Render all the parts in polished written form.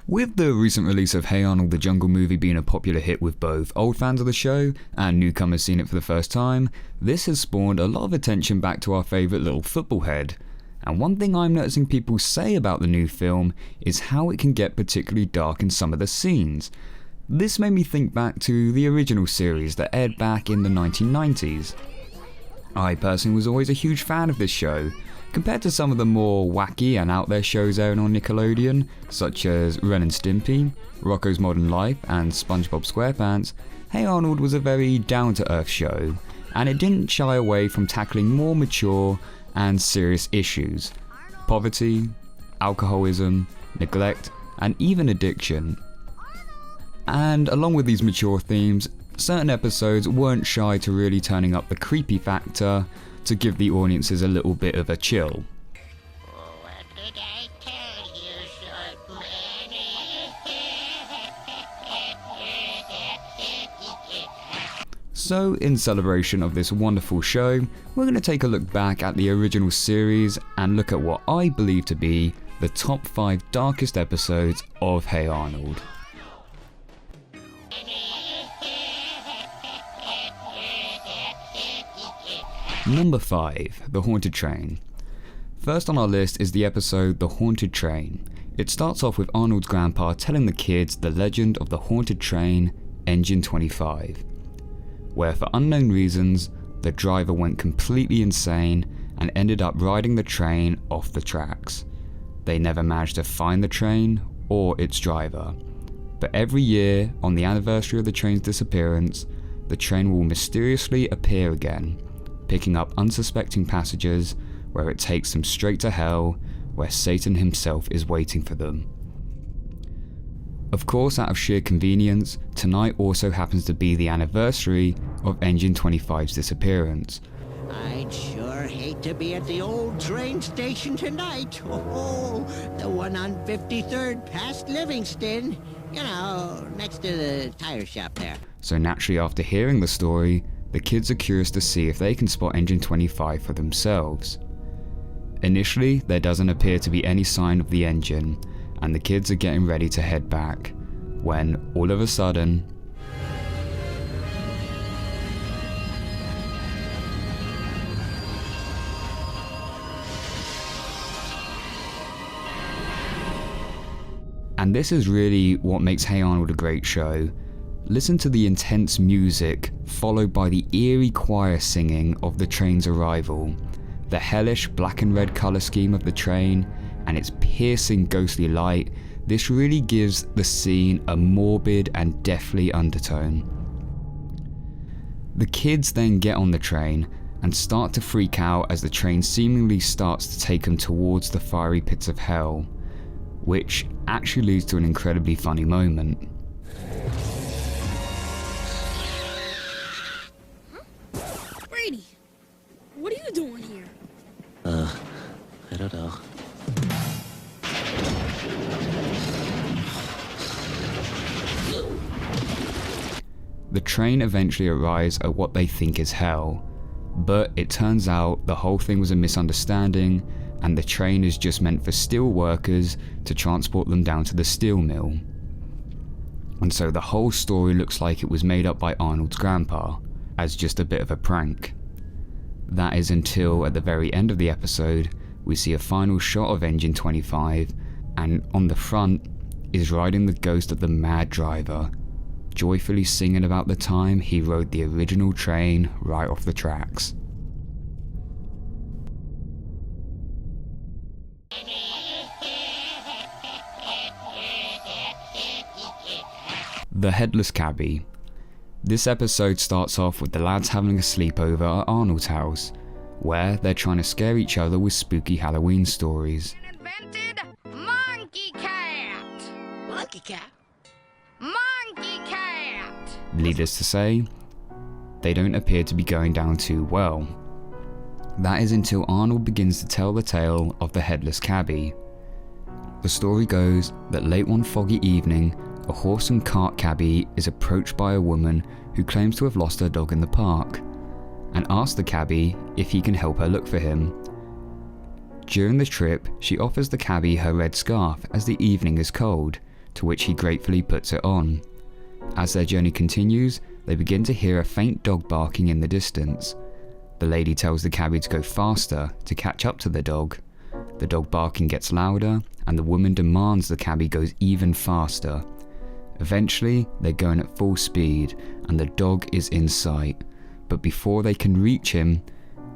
With the recent release of Hey Arnold the Jungle movie being a popular hit with both old fans of the show and newcomers seeing it for the first time, this has spawned a lot of attention back to our favourite little football head. And one thing I'm noticing people say about the new film is how it can get particularly dark in some of the scenes. This made me think back to the original series that aired back in the 1990s. I personally was always a huge fan of this show. Compared to some of the more wacky and out there shows airing on Nickelodeon, such as Ren and Stimpy, Rocko's Modern Life and SpongeBob SquarePants, Hey Arnold was a very down-to-earth show, and it didn't shy away from tackling more mature and serious issues: poverty, alcoholism, neglect, and even addiction. And along with these mature themes, certain episodes weren't shy to really turning up the creepy factor to give the audiences a little bit of a chill. What did I tell you, short man? So, in celebration of this wonderful show, we're going to take a look back at the original series and look at what I believe to be the top 5 darkest episodes of Hey Arnold. Number 5. The Haunted Train. First on our list is the episode The Haunted Train. It starts off with Arnold's grandpa telling the kids the legend of the haunted train, Engine 25, where for unknown reasons, the driver went completely insane and ended up riding the train off the tracks. They never managed to find the train or its driver, but every year, on the anniversary of the train's disappearance, the train will mysteriously appear again, picking up unsuspecting passengers where it takes them straight to hell, where Satan himself is waiting for them. Of course, out of sheer convenience, tonight also happens to be the anniversary of Engine 25's disappearance. I'd sure hate to be at the old train station tonight. Oh, the one on 53rd past Livingston. You know, next to the tire shop there. So naturally, after hearing the story, the kids are curious to see if they can spot Engine 25 for themselves. Initially, there doesn't appear to be any sign of the engine, and the kids are getting ready to head back, when all of a sudden, and this is really what makes Hey Arnold a great show. Listen to the intense music, followed by the eerie choir singing of the train's arrival, the hellish black and red colour scheme of the train, and its piercing ghostly light. This really gives the scene a morbid and deathly undertone. The kids then get on the train and start to freak out as the train seemingly starts to take them towards the fiery pits of hell, which actually leads to an incredibly funny moment. Brady, what are you doing here? I don't know. The train eventually arrives at what they think is hell, but it turns out the whole thing was a misunderstanding, and the train is just meant for steel workers to transport them down to the steel mill. And so the whole story looks like it was made up by Arnold's grandpa, as just a bit of a prank. That is until at the very end of the episode, we see a final shot of Engine 25, and on the front is riding the ghost of the mad driver, joyfully singing about the time he rode the original train right off the tracks. The Headless Cabbie. This episode starts off with the lads having a sleepover at Arnold's house, where they're trying to scare each other with spooky Halloween stories. Invented monkey cat. Monkey cat. Monkey cat. Needless to say, they don't appear to be going down too well. That is until Arnold begins to tell the tale of the Headless Cabbie. The story goes that late one foggy evening, a horse and cart cabbie is approached by a woman who claims to have lost her dog in the park, and asks the cabbie if he can help her look for him. During the trip, she offers the cabbie her red scarf as the evening is cold, to which he gratefully puts it on. As their journey continues, they begin to hear a faint dog barking in the distance. The lady tells the cabbie to go faster to catch up to the dog. The dog barking gets louder, and the woman demands the cabbie goes even faster. Eventually, they're going at full speed, and the dog is in sight. But before they can reach him,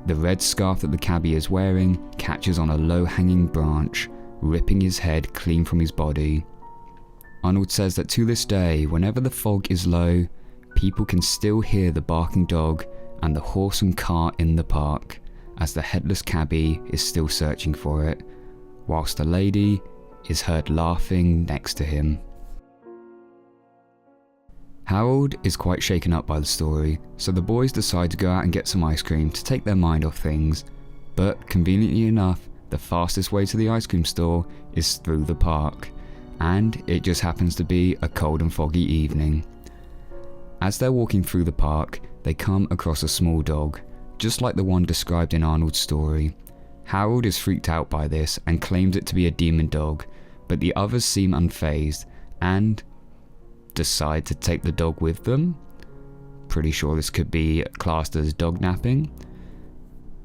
the red scarf that the cabbie is wearing catches on a low-hanging branch, ripping his head clean from his body. Arnold says that to this day, whenever the fog is low, people can still hear the barking dog and the horse and cart in the park, as the headless cabbie is still searching for it, whilst the lady is heard laughing next to him. Harold is quite shaken up by the story, so the boys decide to go out and get some ice cream to take their mind off things, but conveniently enough, the fastest way to the ice cream store is through the park, and it just happens to be a cold and foggy evening. As they're walking through the park, they come across a small dog, just like the one described in Arnold's story. Harold is freaked out by this and claims it to be a demon dog, but the others seem unfazed and decide to take the dog with them. Pretty sure this could be classed as dog napping.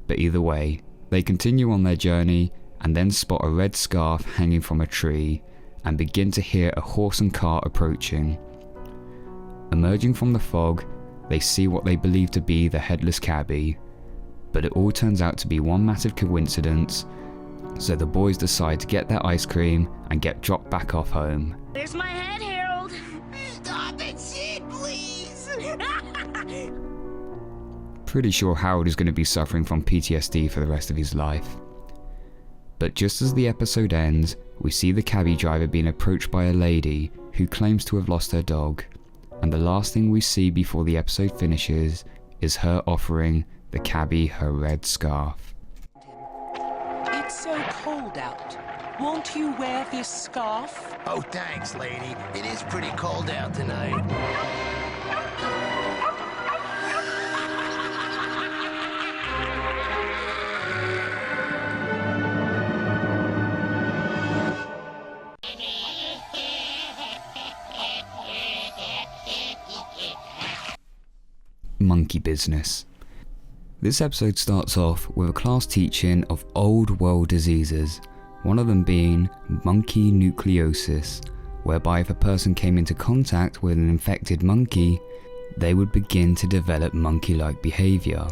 But either way, they continue on their journey and then spot a red scarf hanging from a tree and begin to hear a horse and cart approaching. Emerging from the fog, they see what they believe to be the headless cabbie, but it all turns out to be one massive coincidence, so the boys decide to get their ice cream and get dropped back off home. There's my head, Harold. Stop it, Sid, please! Pretty sure Harold is going to be suffering from PTSD for the rest of his life. But just as the episode ends, we see the cabbie driver being approached by a lady who claims to have lost her dog, and the last thing we see before the episode finishes is her offering the cabbie her red scarf. It's so cold out. Won't you wear this scarf? Oh, thanks, lady. It is pretty cold out tonight. Monkey business. This episode starts off with a class teaching of old world diseases, one of them being monkey nucleosis, whereby if a person came into contact with an infected monkey, they would begin to develop monkey-like behavior,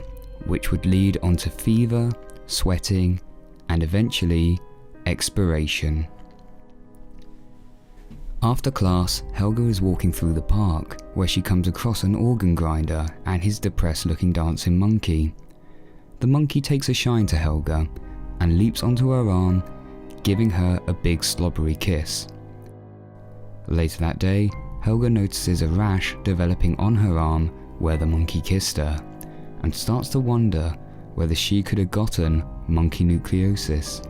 which would lead on to fever, sweating, and eventually expiration. After class, Helga is walking through the park, where she comes across an organ grinder and his depressed-looking dancing monkey. The monkey takes a shine to Helga and leaps onto her arm, giving her a big slobbery kiss. Later that day, Helga notices a rash developing on her arm where the monkey kissed her, and starts to wonder whether she could have gotten monkey nucleosis.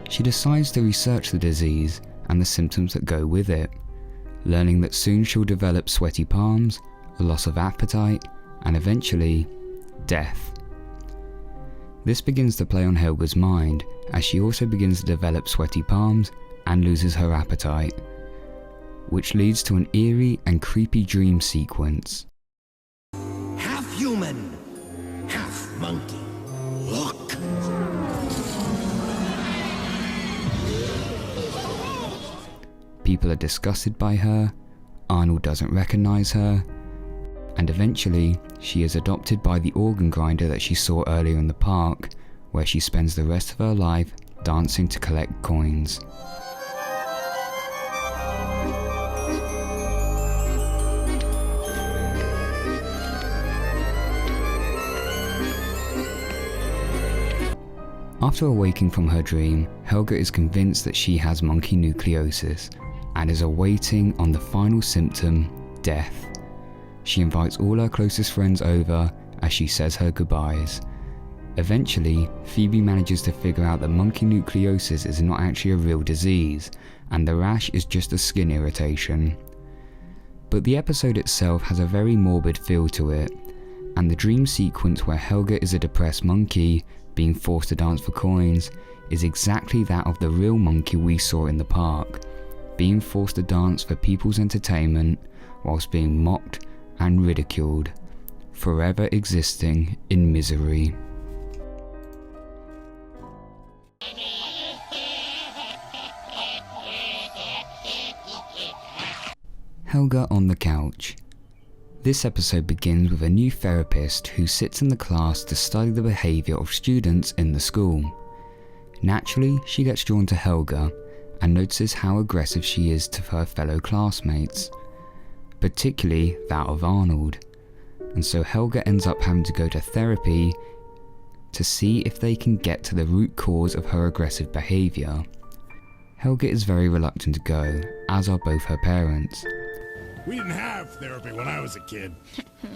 She decides to research the disease and the symptoms that go with it, learning that soon she'll develop sweaty palms, a loss of appetite, and eventually, death. This begins to play on Helga's mind as she also begins to develop sweaty palms and loses her appetite, which leads to an eerie and creepy dream sequence. Half human, half monkey. Look. People are disgusted by her, Arnold doesn't recognize her, and eventually she is adopted by the organ grinder that she saw earlier in the park, where she spends the rest of her life dancing to collect coins. After awaking from her dream, Helga is convinced that she has monkey nucleosis and is awaiting on the final symptom, death. She invites all her closest friends over as she says her goodbyes. Eventually, Phoebe manages to figure out that monkey nucleosis is not actually a real disease, and the rash is just a skin irritation. But the episode itself has a very morbid feel to it, and the dream sequence where Helga is a depressed monkey being forced to dance for coins is exactly that of the real monkey we saw in the park, being forced to dance for people's entertainment whilst being mocked and ridiculed, forever existing in misery. Helga on the couch. This episode begins with a new therapist who sits in the class to study the behaviour of students in the school. Naturally, she gets drawn to Helga and notices how aggressive she is to her fellow classmates, particularly that of Arnold. And so Helga ends up having to go to therapy to see if they can get to the root cause of her aggressive behaviour. Helga is very reluctant to go, as are both her parents. We didn't have therapy when I was a kid.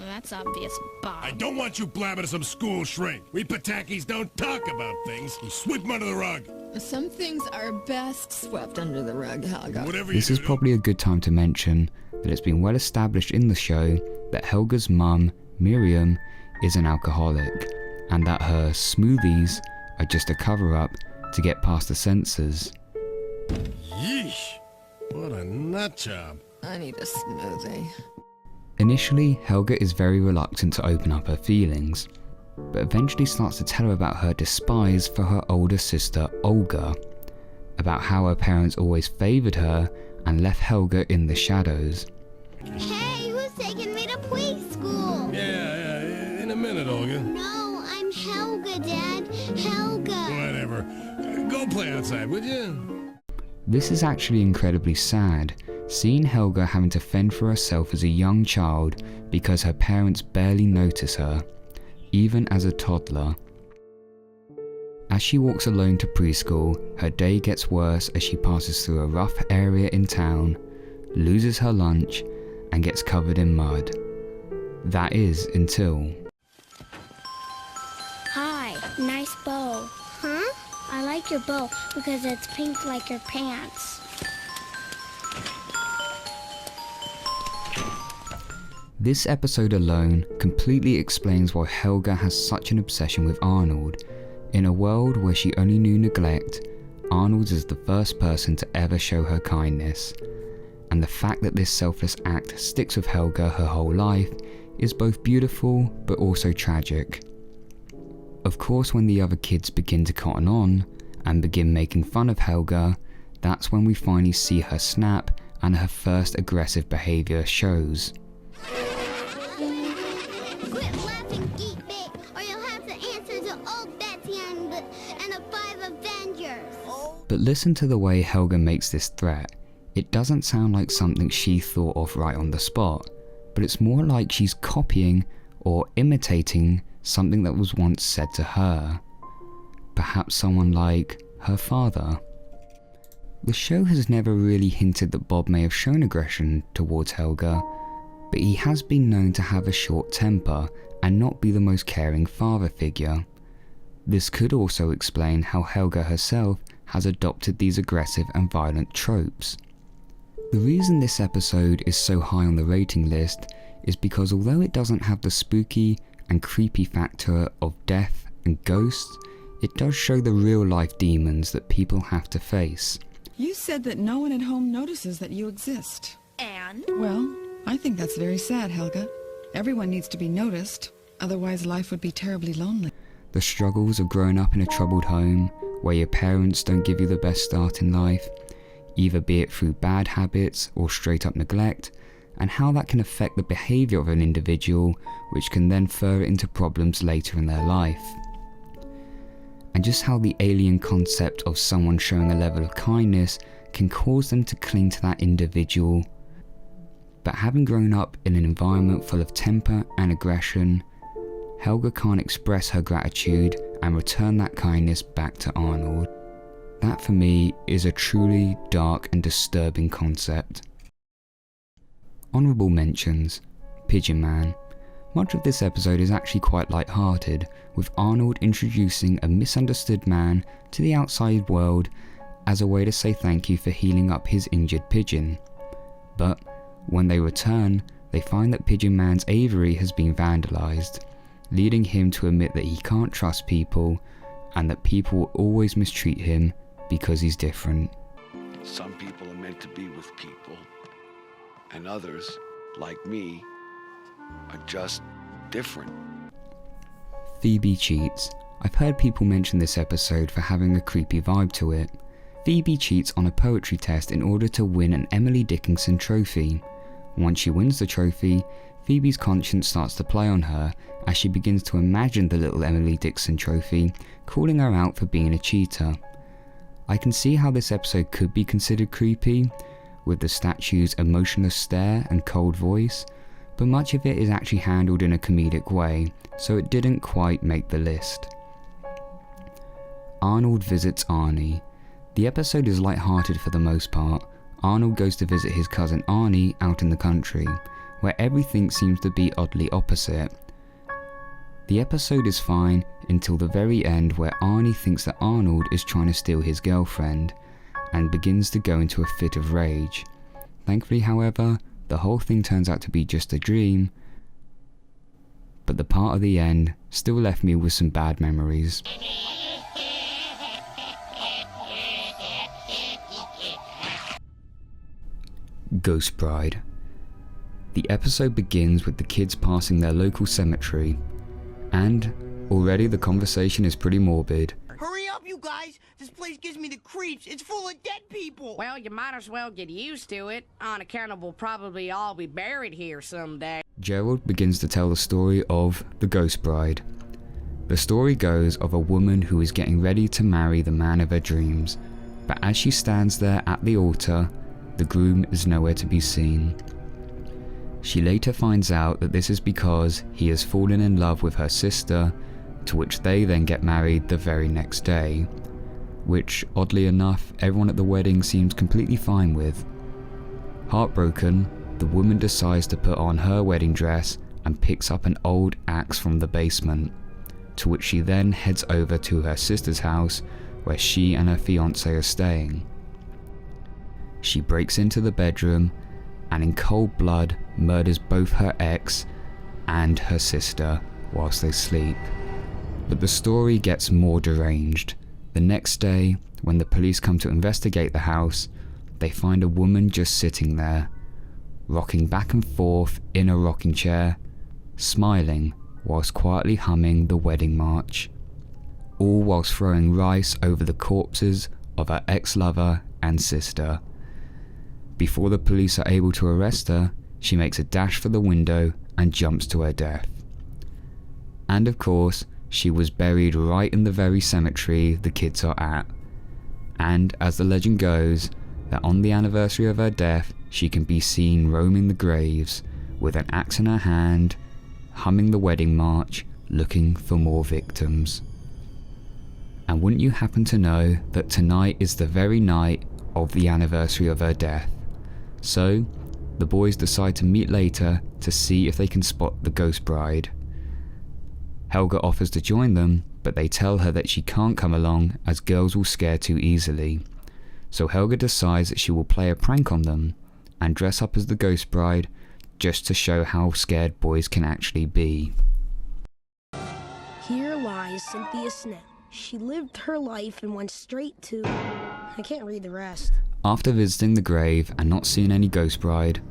That's obvious, Bob. I don't want you blabbing to some school shrink. We Patakis don't talk about things. We sweep them under the rug. Some things are best swept under the rug, Helga. Whatever This you is do, probably a good time to mention that it's been well established in the show that Helga's mum, Miriam, is an alcoholic, and that her smoothies are just a cover-up to get past the censors. Yeesh. What a nut job. I need a smoothie. Initially, Helga is very reluctant to open up her feelings, but eventually starts to tell her about her despise for her older sister Olga, about how her parents always favoured her and left Helga in the shadows. Hey, who's taking me to preschool? Yeah, in a minute, Olga. No, I'm Helga, Dad. Helga. Whatever. Go play outside, would you? This is actually incredibly sad, seeing Helga having to fend for herself as a young child because her parents barely notice her, even as a toddler. As she walks alone to preschool, her day gets worse as she passes through a rough area in town, loses her lunch, and gets covered in mud. That is until... Hi, nice bow. Huh? I like your bow because it's pink like your pants. This episode alone completely explains why Helga has such an obsession with Arnold. In a world where she only knew neglect, Arnold is the first person to ever show her kindness. And the fact that this selfless act sticks with Helga her whole life is both beautiful but also tragic. Of course, when the other kids begin to cotton on and begin making fun of Helga, that's when we finally see her snap and her first aggressive behaviour shows. Quit laughing, geek bait, or you'll have to answer to old Betsy and the 5 Avengers. But listen to the way Helga makes this threat. It doesn't sound like something she thought of right on the spot, but it's more like she's copying or imitating something that was once said to her. Perhaps someone like her father. The show has never really hinted that Bob may have shown aggression towards Helga, but he has been known to have a short temper and not be the most caring father figure. This could also explain how Helga herself has adopted these aggressive and violent tropes. The reason this episode is so high on the rating list is because although it doesn't have the spooky and creepy factor of death and ghosts, it does show the real life demons that people have to face. You said that no one at home notices that you exist. And? Well, I think that's very sad, Helga. Everyone needs to be noticed, otherwise life would be terribly lonely. The struggles of growing up in a troubled home, where your parents don't give you the best start in life, either be it through bad habits or straight up neglect, and how that can affect the behaviour of an individual, which can then further into problems later in their life. And just how the alien concept of someone showing a level of kindness can cause them to cling to that individual. But having grown up in an environment full of temper and aggression, Helga can't express her gratitude and return that kindness back to Arnold. That for me is a truly dark and disturbing concept. Honourable mentions: Pigeon Man. Much of this episode is actually quite light-hearted, with Arnold introducing a misunderstood man to the outside world as a way to say thank you for healing up his injured pigeon. But when they return, they find that Pigeon Man's aviary has been vandalised, leading him to admit that he can't trust people and that people will always mistreat him because he's different. Some people are meant to be with people. And others, like me, are just different. Phoebe cheats. I've heard people mention this episode for having a creepy vibe to it. Phoebe cheats on a poetry test in order to win an Emily Dickinson trophy. Once she wins the trophy, Phoebe's conscience starts to play on her as she begins to imagine the little Emily Dickinson trophy calling her out for being a cheater. I can see how this episode could be considered creepy, with the statue's emotionless stare and cold voice, but much of it is actually handled in a comedic way, so it didn't quite make the list. Arnold visits Arnie. The episode is light-hearted for the most part. Arnold goes to visit his cousin Arnie out in the country, where everything seems to be oddly opposite. The episode is fine until the very end, where Arnie thinks that Arnold is trying to steal his girlfriend, and begins to go into a fit of rage. Thankfully, however, the whole thing turns out to be just a dream, but the part of the end still left me with some bad memories. Ghost Bride. The episode begins with the kids passing their local cemetery, and already the conversation is pretty morbid. Hurry up, you guys! This place gives me the creeps. It's full of dead people. Well, you might as well get used to it. On account of we'll probably all be buried here someday. Gerald begins to tell the story of the Ghost Bride. The story goes of a woman who is getting ready to marry the man of her dreams, but as she stands there at the altar, the groom is nowhere to be seen. She later finds out that this is because he has fallen in love with her sister, to which they then get married the very next day, which, oddly enough, everyone at the wedding seems completely fine with. Heartbroken, the woman decides to put on her wedding dress and picks up an old axe from the basement, to which she then heads over to her sister's house where she and her fiancé are staying. She breaks into the bedroom and in cold blood murders both her ex and her sister whilst they sleep. But the story gets more deranged. The next day, when the police come to investigate the house, they find a woman just sitting there, rocking back and forth in a rocking chair, smiling whilst quietly humming the wedding march, all whilst throwing rice over the corpses of her ex-lover and sister. Before the police are able to arrest her, she makes a dash for the window and jumps to her death. And of course, she was buried right in the very cemetery the kids are at. And as the legend goes, that on the anniversary of her death, she can be seen roaming the graves with an axe in her hand, humming the wedding march, looking for more victims. And wouldn't you happen to know that tonight is the very night of the anniversary of her death? So, the boys decide to meet later to see if they can spot the Ghost Bride. Helga offers to join them, but they tell her that she can't come along as girls will scare too easily. So Helga decides that she will play a prank on them and dress up as the Ghost Bride just to show how scared boys can actually be. Here lies Cynthia Snell. She lived her life and went straight to... I can't read the rest. After visiting the grave and not seeing any Ghost Bride,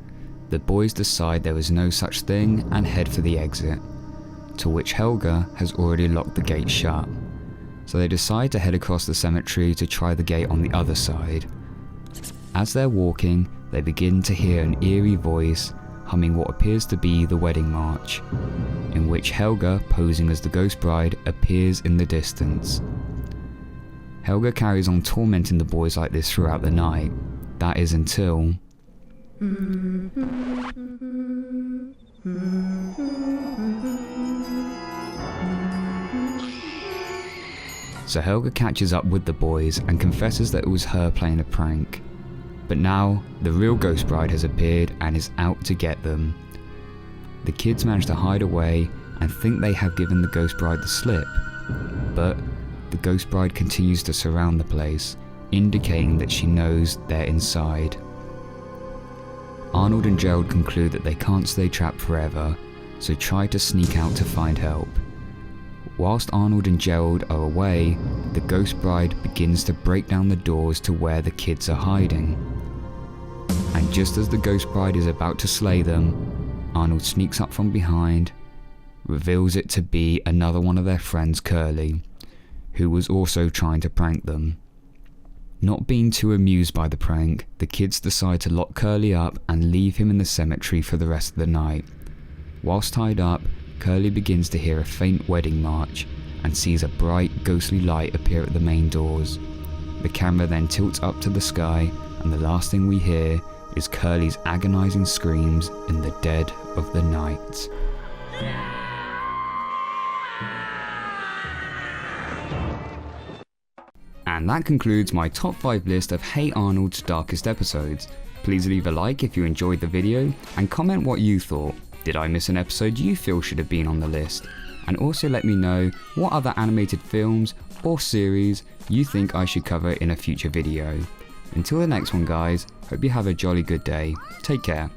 the boys decide there is no such thing and head for the exit, to which Helga has already locked the gate shut. So they decide to head across the cemetery to try the gate on the other side. As they're walking, they begin to hear an eerie voice humming what appears to be the wedding march, in which Helga, posing as the Ghost Bride, appears in the distance. Helga carries on tormenting the boys like this throughout the night. That is until... So Helga catches up with the boys and confesses that it was her playing a prank. But now, the real Ghost Bride has appeared and is out to get them. The kids manage to hide away and think they have given the Ghost Bride the slip, but the Ghost Bride continues to surround the place, indicating that she knows they're inside. Arnold and Gerald conclude that they can't stay trapped forever, so try to sneak out to find help. Whilst Arnold and Gerald are away, the Ghost Bride begins to break down the doors to where the kids are hiding. and just as the ghost bride is about to slay them, Arnold sneaks up from behind, reveals it to be another one of their friends, Curly, who was also trying to prank them. Not being too amused by the prank, the kids decide to lock Curly up and leave him in the cemetery for the rest of the night. Whilst tied up, Curly begins to hear a faint wedding march and sees a bright, ghostly light appear at the main doors. The camera then tilts up to the sky, and the last thing we hear is Curly's agonizing screams in the dead of the night. And that concludes my top 5 list of Hey Arnold's darkest episodes. Please leave a like if you enjoyed the video, and comment what you thought. Did I miss an episode you feel should have been on the list? And also let me know what other animated films or series you think I should cover in a future video. Until the next one guys, hope you have a jolly good day. Take care.